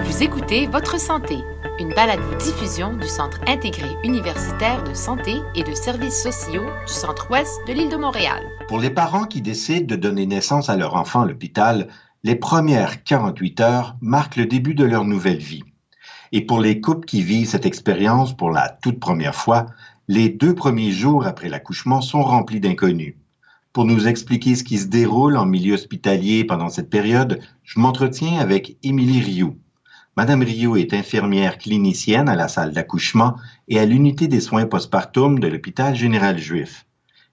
Vous écoutez Votre santé, une balado-diffusion du Centre intégré universitaire de santé et de services sociaux du Centre-Ouest de l'île de Montréal. Pour les parents qui décident de donner naissance à leur enfant à l'hôpital, les premières 48 heures marquent le début de leur nouvelle vie. Et pour les couples qui vivent cette expérience pour la toute première fois, les 2 premiers jours après l'accouchement sont remplis d'inconnus. Pour nous expliquer ce qui se déroule en milieu hospitalier pendant cette période, je m'entretiens avec Émilie Rioux. Madame Rioux est infirmière clinicienne à la salle d'accouchement et à l'unité des soins postpartum de l'hôpital général juif.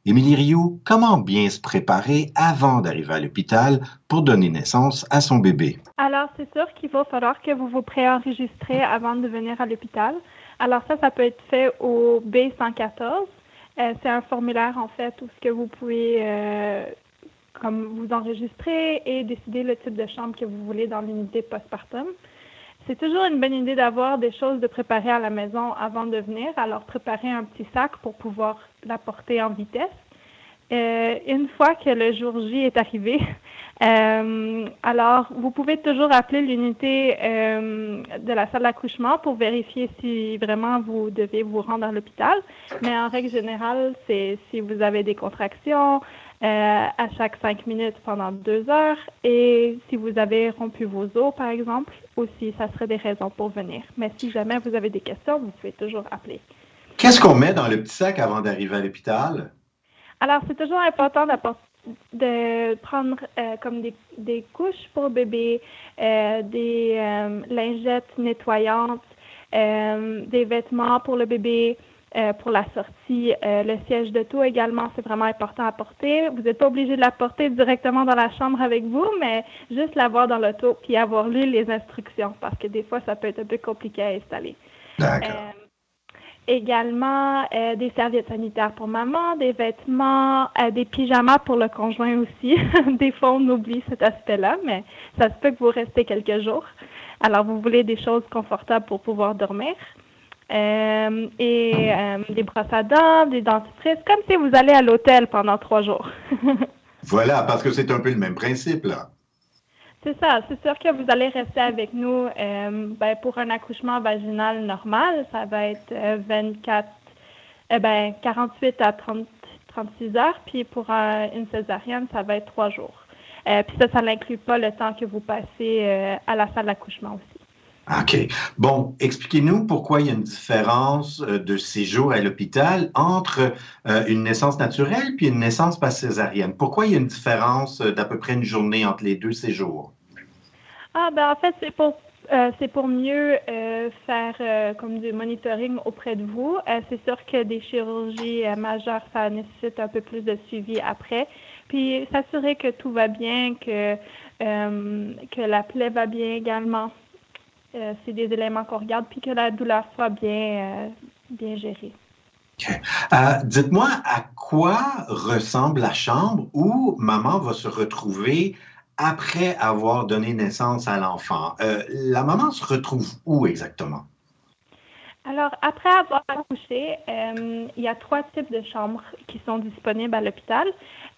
Émilie Rioux, comment bien se préparer avant d'arriver à l'hôpital pour donner naissance à son bébé? Alors, c'est sûr qu'il va falloir que vous vous préenregistrez avant de venir à l'hôpital. Alors ça peut être fait au B114. C'est un formulaire, en fait, où ce que vous pouvez comme vous enregistrer et décider le type de chambre que vous voulez dans l'unité postpartum. C'est toujours une bonne idée d'avoir des choses de préparer à la maison avant de venir. Alors, préparez un petit sac pour pouvoir l'apporter en vitesse. Une fois que le jour J est arrivé, alors vous pouvez toujours appeler l'unité de la salle d'accouchement pour vérifier si vraiment vous devez vous rendre à l'hôpital. Mais en règle générale, c'est si vous avez des contractions à chaque 5 minutes pendant 2 heures et si vous avez rompu vos os, par exemple, aussi, ça serait des raisons pour venir. Mais si jamais vous avez des questions, vous pouvez toujours appeler. Qu'est-ce qu'on met dans le petit sac avant d'arriver à l'hôpital? Alors, c'est toujours important de prendre comme des couches pour bébé, des lingettes nettoyantes, des vêtements pour le bébé, pour la sortie, le siège d'auto également, c'est vraiment important à porter. Vous n'êtes pas obligé de la porter directement dans la chambre avec vous, mais juste l'avoir dans l'auto puis avoir lu les instructions parce que des fois, ça peut être un peu compliqué à installer. D'accord. Également, des serviettes sanitaires pour maman, des vêtements, des pyjamas pour le conjoint aussi. Des fois, on oublie cet aspect-là, mais ça se peut que vous restez quelques jours. Alors, vous voulez des choses confortables pour pouvoir dormir. Des brosses à dents, des dentifrices, comme si vous allez à l'hôtel pendant 3 jours. Voilà, parce que c'est un peu le même principe, là. C'est ça, c'est sûr que vous allez rester avec nous pour un accouchement vaginal normal, ça va être 48 à 36 heures, puis pour une césarienne, ça va être 3 jours. Puis ça n'inclut pas le temps que vous passez à la salle d'accouchement aussi. OK. Bon, expliquez-nous pourquoi il y a une différence de séjour à l'hôpital entre une naissance naturelle puis une naissance par césarienne. Pourquoi il y a une différence d'à peu près une journée entre les 2 séjours? En fait, c'est pour mieux faire comme du monitoring auprès de vous. C'est sûr que des chirurgies majeures, ça nécessite un peu plus de suivi après. Puis s'assurer que tout va bien, que la plaie va bien également. C'est des éléments qu'on regarde, puis que la douleur soit bien gérée. Okay. Dites-moi à quoi ressemble la chambre où maman va se retrouver après avoir donné naissance à l'enfant. La maman se retrouve où exactement? Alors, après avoir accouché, il y a 3 types de chambres qui sont disponibles à l'hôpital.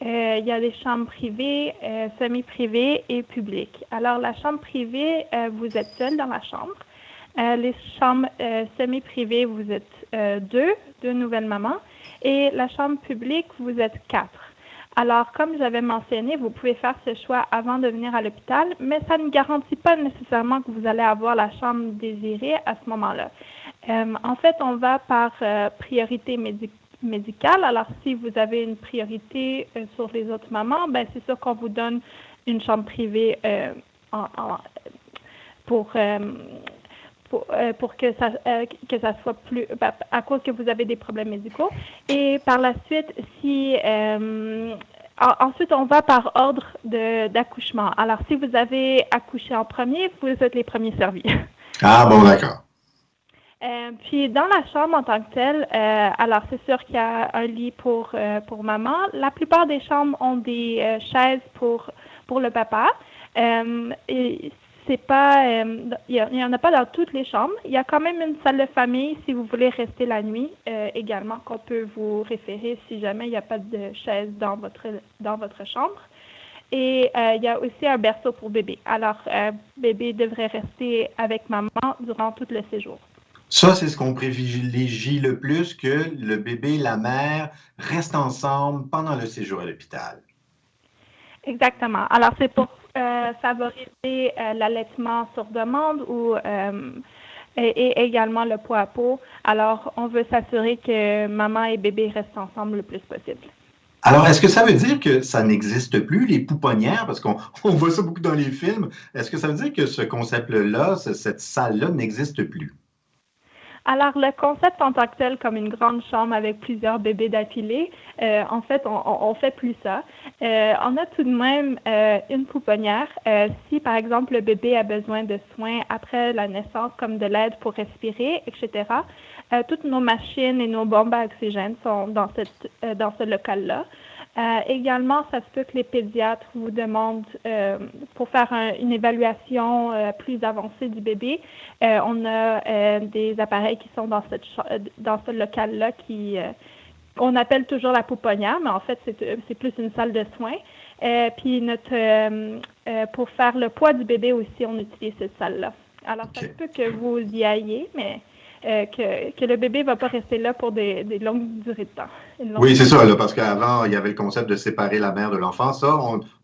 Il y a des chambres privées, semi-privées et publiques. Alors, la chambre privée, vous êtes seul dans la chambre. Les chambres semi-privées, vous êtes 2 nouvelles mamans. Et la chambre publique, vous êtes 4. Alors, comme j'avais mentionné, vous pouvez faire ce choix avant de venir à l'hôpital, mais ça ne garantit pas nécessairement que vous allez avoir la chambre désirée à ce moment-là. En fait, on va par priorité médicale. Alors, si vous avez une priorité sur les autres mamans, ben c'est sûr qu'on vous donne une chambre privée pour que ça soit plus à cause que vous avez des problèmes médicaux. Et par la suite, ensuite, on va par ordre d'accouchement. Alors, si vous avez accouché en premier, vous êtes les premiers servis. Ah bon, d'accord. Puis dans la chambre en tant que telle, alors c'est sûr qu'il y a un lit pour maman. La plupart des chambres ont des chaises pour le papa. Et c'est pas, il y en a pas dans toutes les chambres. Il y a quand même une salle de famille si vous voulez rester la nuit également qu'on peut vous référer si jamais il n'y a pas de chaise dans votre chambre. Et il y a aussi un berceau pour bébé. Alors, bébé devrait rester avec maman durant tout le séjour. Ça, c'est ce qu'on privilégie le plus, que le bébé et la mère restent ensemble pendant le séjour à l'hôpital. Exactement. Alors, c'est pour favoriser l'allaitement sur demande et également le poids à peau. Alors, on veut s'assurer que maman et bébé restent ensemble le plus possible. Alors, est-ce que ça veut dire que ça n'existe plus, les pouponnières? Parce qu'on voit ça beaucoup dans les films. Est-ce que ça veut dire que ce concept-là, cette salle-là n'existe plus? Alors, le concept en tant que tel, comme une grande chambre avec plusieurs bébés d'affilée, en fait, on fait plus ça. On a tout de même une pouponnière. Si, par exemple, le bébé a besoin de soins après la naissance, comme de l'aide pour respirer, etc., toutes nos machines et nos bombes à oxygène sont dans ce local-là. Également, ça se peut que les pédiatres vous demandent, pour faire une évaluation plus avancée du bébé, on a des appareils qui sont dans ce local-là on appelle toujours la pouponnière, mais en fait, c'est plus une salle de soins. Puis pour faire le poids du bébé aussi, on utilise cette salle-là. Alors, ça se peut que vous y ayez, mais que le bébé ne va pas rester là pour des longues durées de temps. Oui, c'est ça, là, parce qu'avant, il y avait le concept de séparer la mère de l'enfant. Ça,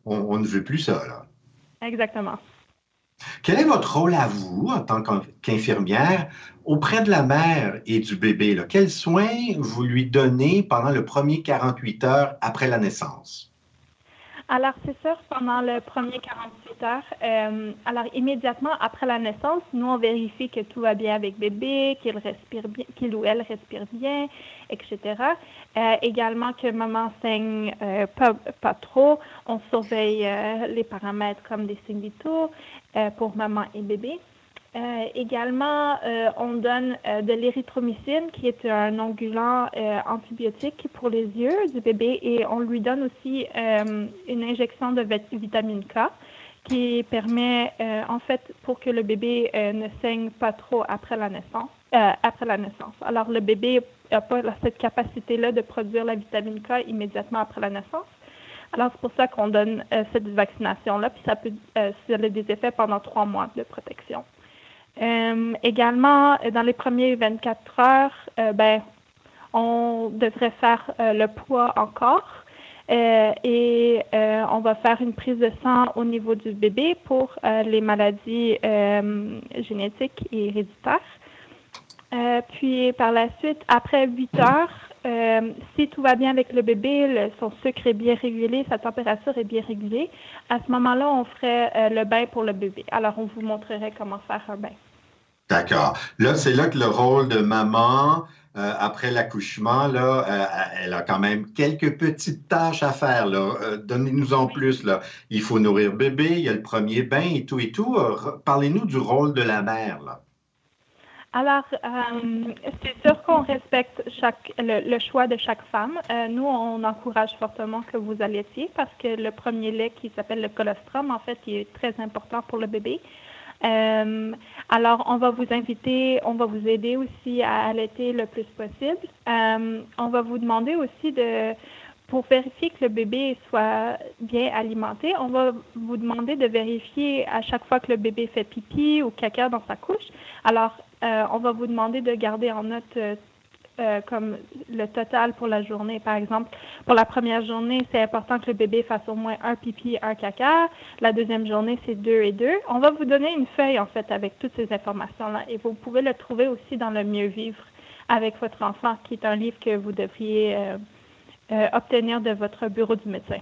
on ne veut plus ça, là. Exactement. Quel est votre rôle à vous, en tant qu'infirmière, auprès de la mère et du bébé, là? Quels soins vous lui donnez pendant le premier 48 heures après la naissance? Alors, c'est sûr, pendant le premier 48 heures, alors immédiatement après la naissance, nous, on vérifie que tout va bien avec bébé, qu'il respire bien, qu'il ou elle respire bien, etc. Également que maman saigne pas trop. On surveille les paramètres comme des signes vitaux pour maman et bébé. Également, on donne de l'érythromycine, qui est un ongulant antibiotique pour les yeux du bébé, et on lui donne aussi une injection de vitamine K qui permet, en fait, pour que le bébé ne saigne pas trop après la naissance. Alors, le bébé n'a pas cette capacité-là de produire la vitamine K immédiatement après la naissance. Alors, c'est pour ça qu'on donne cette vaccination-là, puis ça a des effets pendant 3 mois de protection. Également, dans les premiers 24 heures, on devrait faire le poids encore et on va faire une prise de sang au niveau du bébé pour les maladies génétiques et héréditaires. Puis par la suite, après 8 heures, si tout va bien avec le bébé, son sucre est bien régulé, sa température est bien régulée, à ce moment-là, on ferait le bain pour le bébé. Alors, on vous montrerait comment faire un bain. D'accord. Là, c'est là que le rôle de maman, après l'accouchement, là, elle a quand même quelques petites tâches à faire, là. Donnez-nous en plus, là. Il faut nourrir bébé, il y a le premier bain et tout et tout. Parlez-nous du rôle de la mère, là. Alors, c'est sûr qu'on respecte le choix de chaque femme. Nous, on encourage fortement que vous allaitiez parce que le premier lait qui s'appelle le colostrum, en fait, il est très important pour le bébé. Alors, on va vous aider aussi à allaiter le plus possible. On va vous demander aussi pour vérifier que le bébé soit bien alimenté, on va vous demander de vérifier à chaque fois que le bébé fait pipi ou caca dans sa couche. Alors, on va vous demander de garder en note comme le total pour la journée. Par exemple, pour la première journée, c'est important que le bébé fasse au moins un pipi, un caca. La deuxième journée, c'est 2 et 2. On va vous donner une feuille, en fait, avec toutes ces informations-là. Et vous pouvez le trouver aussi dans le Mieux vivre avec votre enfant, qui est un livre que vous devriez obtenir de votre bureau du médecin.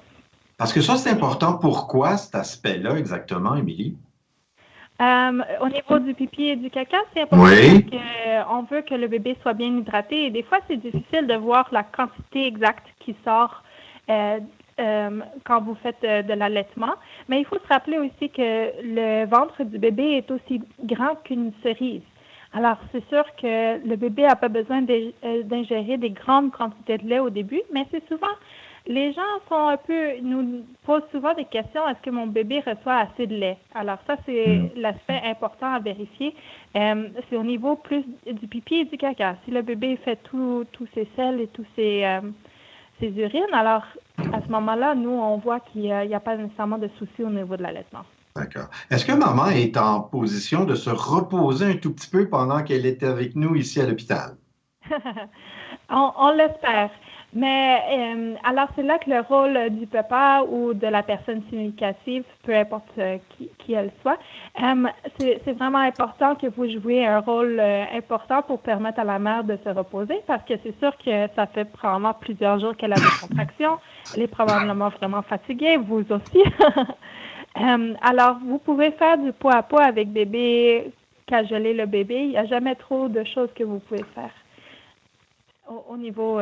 Parce que ça, c'est important. Pourquoi cet aspect-là exactement, Émilie? Au niveau du pipi et du caca, c'est important parce qu'on veut que le bébé soit bien hydraté. Et des fois, c'est difficile de voir la quantité exacte qui sort quand vous faites de l'allaitement. Mais il faut se rappeler aussi que le ventre du bébé est aussi grand qu'une cerise. Alors, c'est sûr que le bébé n'a pas besoin d'ingérer des grandes quantités de lait au début, mais c'est souvent, les gens nous posent souvent des questions, est-ce que mon bébé reçoit assez de lait? Alors ça, c'est l'aspect important à vérifier. C'est au niveau plus du pipi et du caca. Si le bébé fait tous ses selles et tous ses urines, alors à ce moment-là, nous, on voit qu'il n'y a pas nécessairement de souci au niveau de l'allaitement. D'accord. Est-ce que maman est en position de se reposer un tout petit peu pendant qu'elle était avec nous ici à l'hôpital? On l'espère. Mais alors, c'est là que le rôle du papa ou de la personne significative, peu importe qui elle soit, c'est vraiment important que vous jouiez un rôle important pour permettre à la mère de se reposer parce que c'est sûr que ça fait probablement plusieurs jours qu'elle a des contractions. Elle est probablement vraiment fatiguée, vous aussi. Alors, vous pouvez faire du pot à pot avec bébé, cajoler le bébé. Il n'y a jamais trop de choses que vous pouvez faire au niveau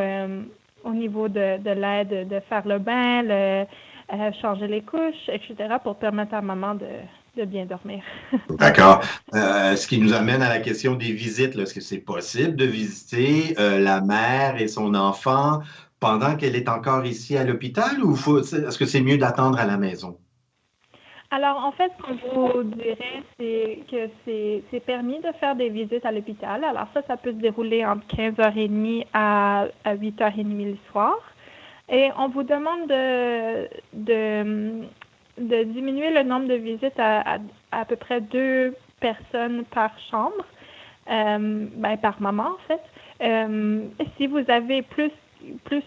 de l'aide, de faire le bain, changer les couches, etc., pour permettre à maman de bien dormir. D'accord. Ce qui nous amène à la question des visites. Est-ce que c'est possible de visiter la mère et son enfant pendant qu'elle est encore ici à l'hôpital ou est-ce que c'est mieux d'attendre à la maison? Alors, en fait, ce qu'on vous dirait, c'est que c'est permis de faire des visites à l'hôpital. Alors ça peut se dérouler entre 15h30 à 8h30 le soir. Et on vous demande de diminuer le nombre de visites à peu près 2 personnes par chambre, par maman, en fait. Si vous avez plus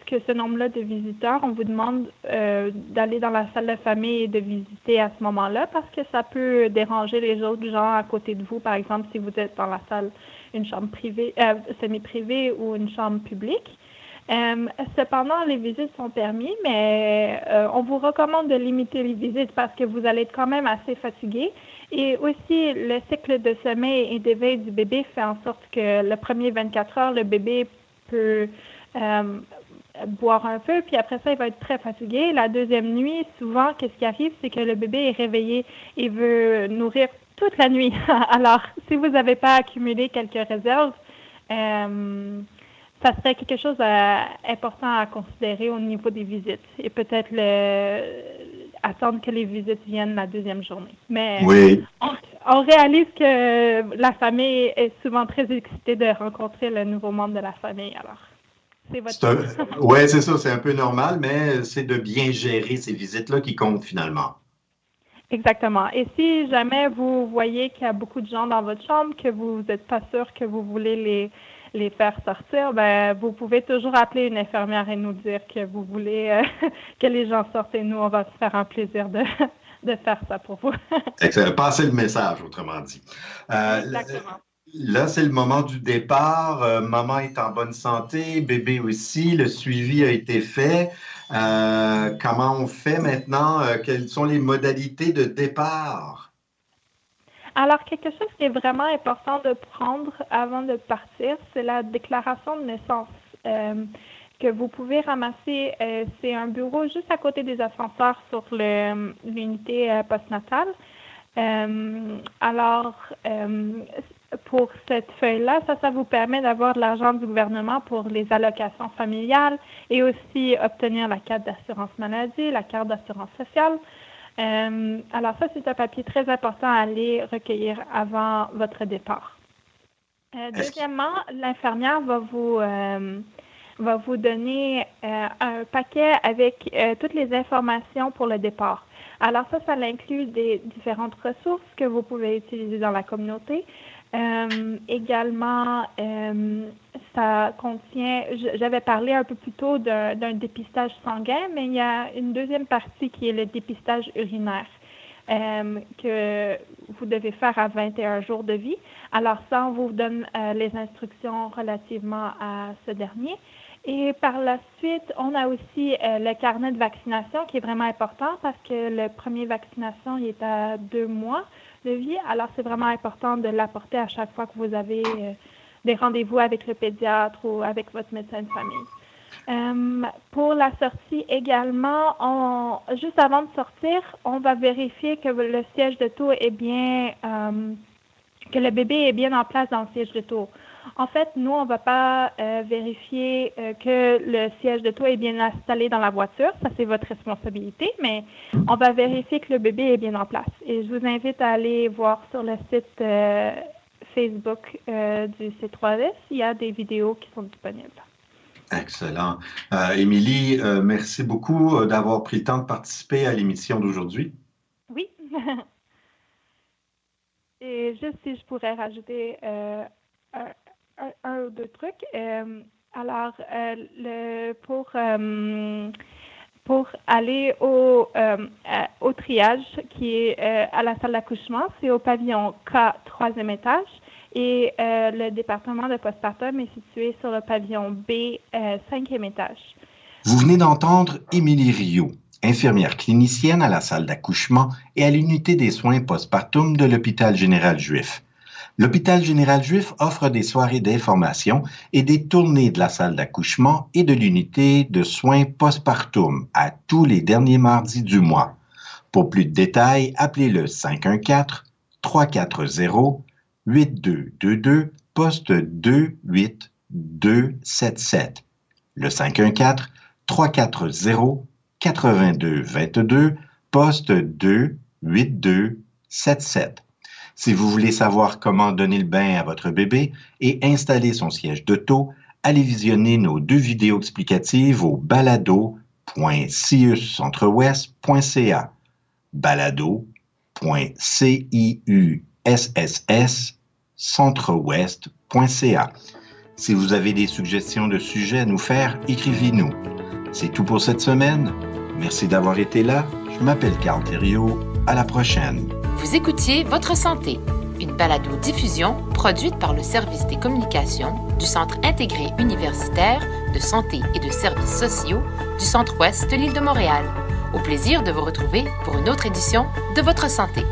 que ce nombre-là de visiteurs, on vous demande d'aller dans la salle de famille et de visiter à ce moment-là parce que ça peut déranger les autres gens à côté de vous. Par exemple, si vous êtes dans la salle, une chambre privée, semi-privée ou une chambre publique. Cependant, les visites sont permises, mais on vous recommande de limiter les visites parce que vous allez être quand même assez fatigué. Et aussi, le cycle de sommeil et d'éveil du bébé fait en sorte que le premier 24 heures, le bébé peut boire un peu, puis après ça, il va être très fatigué. La deuxième nuit, souvent, qu'est-ce qui arrive, c'est que le bébé est réveillé et veut nourrir toute la nuit. Alors, si vous n'avez pas accumulé quelques réserves, ça serait quelque chose d'important à considérer au niveau des visites et peut-être attendre que les visites viennent la deuxième journée. Mais oui. On réalise que la famille est souvent très excitée de rencontrer le nouveau membre de la famille. Alors, c'est votre... Oui, c'est ça, c'est un peu normal, mais c'est de bien gérer ces visites-là qui comptent finalement. Exactement. Et si jamais vous voyez qu'il y a beaucoup de gens dans votre chambre, que vous n'êtes pas sûr que vous voulez les faire sortir, vous pouvez toujours appeler une infirmière et nous dire que vous voulez que les gens sortent et nous, on va se faire un plaisir de faire ça pour vous. Excellent. Passez le message, autrement dit. Exactement. Là, c'est le moment du départ. Maman est en bonne santé, bébé aussi. Le suivi a été fait. Comment on fait maintenant? Quelles sont les modalités de départ? Alors, quelque chose qui est vraiment important de prendre avant de partir, c'est la déclaration de naissance que vous pouvez ramasser. C'est un bureau juste à côté des ascenseurs sur l'unité postnatale. Pour cette feuille-là, ça vous permet d'avoir de l'argent du gouvernement pour les allocations familiales et aussi obtenir la carte d'assurance maladie, la carte d'assurance sociale. Alors ça, c'est un papier très important à aller recueillir avant votre départ. Deuxièmement, l'infirmière va vous donner un paquet avec toutes les informations pour le départ. Alors ça inclut des différentes ressources que vous pouvez utiliser dans la communauté. Également, ça contient, j'avais parlé un peu plus tôt d'un dépistage sanguin, mais il y a une deuxième partie qui est le dépistage urinaire que vous devez faire à 21 jours de vie. Alors ça, on vous donne les instructions relativement à ce dernier. Et par la suite, on a aussi le carnet de vaccination qui est vraiment important parce que le premier vaccination, il est à 2 mois de vie. Alors, c'est vraiment important de l'apporter à chaque fois que vous avez des rendez-vous avec le pédiatre ou avec votre médecin de famille. Pour la sortie également, juste avant de sortir, on va vérifier que le siège de tour est bien que le bébé est bien en place dans le siège d'auto. En fait, nous, on ne va pas vérifier que le siège d'auto est bien installé dans la voiture. Ça, c'est votre responsabilité, mais on va vérifier que le bébé est bien en place. Et je vous invite à aller voir sur le site Facebook du C3S. Il y a des vidéos qui sont disponibles. Excellent. Émilie, merci beaucoup d'avoir pris le temps de participer à l'émission d'aujourd'hui. Oui. Et juste si je pourrais rajouter un ou deux trucs. Alors, pour aller au triage qui est à la salle d'accouchement, c'est au pavillon K, 3e étage. Et le département de postpartum est situé sur le pavillon B, 5e étage. Vous venez d'entendre Émilie Rio, infirmière clinicienne à la salle d'accouchement et à l'unité des soins postpartum de l'Hôpital général juif. L'Hôpital général juif offre des soirées d'information et des tournées de la salle d'accouchement et de l'unité de soins postpartum à tous les derniers mardis du mois. Pour plus de détails, appelez le 514-340-8222, poste 28277. Le 514-340-8222, poste 28277. Si vous voulez savoir comment donner le bain à votre bébé et installer son siège d'auto, allez visionner nos 2 vidéos explicatives au balado.ciuscentrewest.ca. balado.ciusscentrewest.ca. Si vous avez des suggestions de sujets à nous faire, écrivez-nous. C'est tout pour cette semaine. Merci d'avoir été là. Je m'appelle Carl Thériault. À la prochaine. Vous écoutiez Votre santé, une balado-diffusion produite par le service des communications du Centre intégré universitaire de santé et de services sociaux du Centre-Ouest de l'île de Montréal. Au plaisir de vous retrouver pour une autre édition de Votre santé.